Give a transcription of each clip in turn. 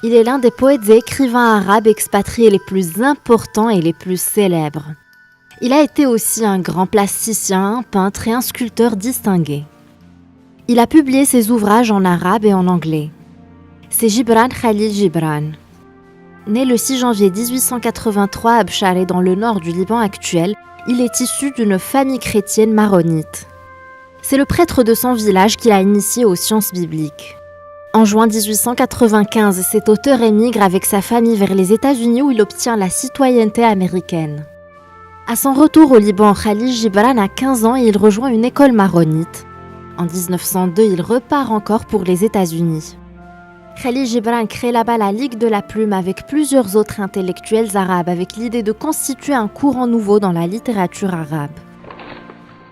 Il est l'un des poètes et écrivains arabes expatriés les plus importants et les plus célèbres. Il a été aussi un grand plasticien, un peintre et un sculpteur distingué. Il a publié ses ouvrages en arabe et en anglais. C'est Gibran Khalil Gibran. Né le 6 janvier 1883 à Bcharé dans le nord du Liban actuel, il est issu d'une famille chrétienne maronite. C'est le prêtre de son village qui l'a initié aux sciences bibliques. En juin 1895, cet auteur émigre avec sa famille vers les États-Unis où il obtient la citoyenneté américaine. À son retour au Liban, Khalil Gibran a 15 ans et il rejoint une école maronite. En 1902, il repart encore pour les États-Unis. Khalil Gibran crée là-bas la Ligue de la Plume avec plusieurs autres intellectuels arabes avec l'idée de constituer un courant nouveau dans la littérature arabe.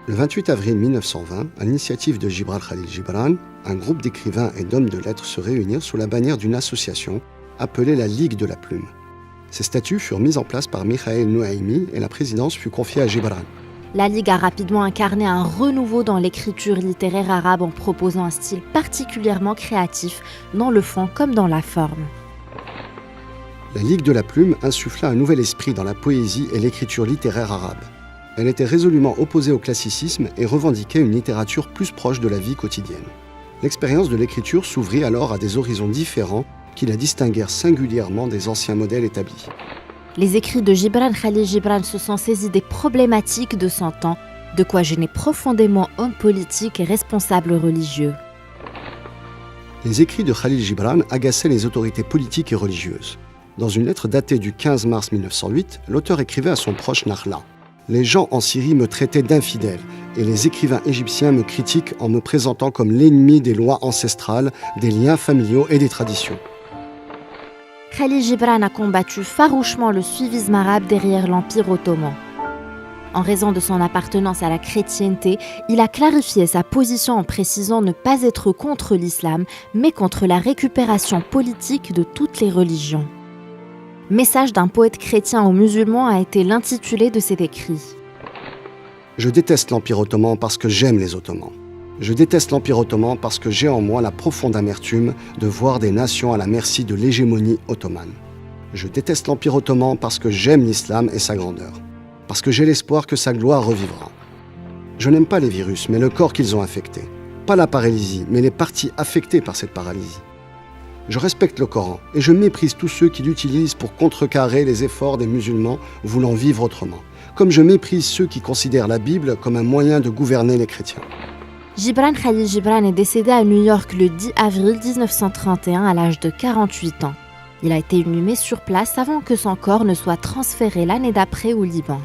Le 28 avril 1920, à l'initiative de Gibran Khalil Gibran, un groupe d'écrivains et d'hommes de lettres se réunirent sous la bannière d'une association appelée la Ligue de la Plume. Ces statuts furent mis en place par Mikhaël Nouaimi et la présidence fut confiée à Gibran. La Ligue a rapidement incarné un renouveau dans l'écriture littéraire arabe en proposant un style particulièrement créatif, dans le fond comme dans la forme. La Ligue de la Plume insuffla un nouvel esprit dans la poésie et l'écriture littéraire arabe. Elle était résolument opposée au classicisme et revendiquait une littérature plus proche de la vie quotidienne. L'expérience de l'écriture s'ouvrit alors à des horizons différents qui la distinguèrent singulièrement des anciens modèles établis. Les écrits de Gibran Khalil Gibran se sont saisis des problématiques de son temps, de quoi gêner profondément homme politique et responsable religieux. Les écrits de Khalil Gibran agaçaient les autorités politiques et religieuses. Dans une lettre datée du 15 mars 1908, l'auteur écrivait à son proche Nakhla: « Les gens en Syrie me traitaient d'infidèle et les écrivains égyptiens me critiquent en me présentant comme l'ennemi des lois ancestrales, des liens familiaux et des traditions. » Khalil Gibran a combattu farouchement le suivisme arabe derrière l'Empire ottoman. En raison de son appartenance à la chrétienté, il a clarifié sa position en précisant ne pas être contre l'islam, mais contre la récupération politique de toutes les religions. Message d'un poète chrétien aux musulmans a été l'intitulé de cet écrit. Je déteste l'Empire ottoman parce que j'aime les Ottomans. Je déteste l'Empire ottoman parce que j'ai en moi la profonde amertume de voir des nations à la merci de l'hégémonie ottomane. Je déteste l'Empire ottoman parce que j'aime l'islam et sa grandeur, parce que j'ai l'espoir que sa gloire revivra. Je n'aime pas les virus, mais le corps qu'ils ont infecté. Pas la paralysie, mais les parties affectées par cette paralysie. Je respecte le Coran et je méprise tous ceux qui l'utilisent pour contrecarrer les efforts des musulmans voulant vivre autrement, comme je méprise ceux qui considèrent la Bible comme un moyen de gouverner les chrétiens. Gibran Khalil Gibran est décédé à New York le 10 avril 1931 à l'âge de 48 ans. Il a été inhumé sur place avant que son corps ne soit transféré l'année d'après au Liban.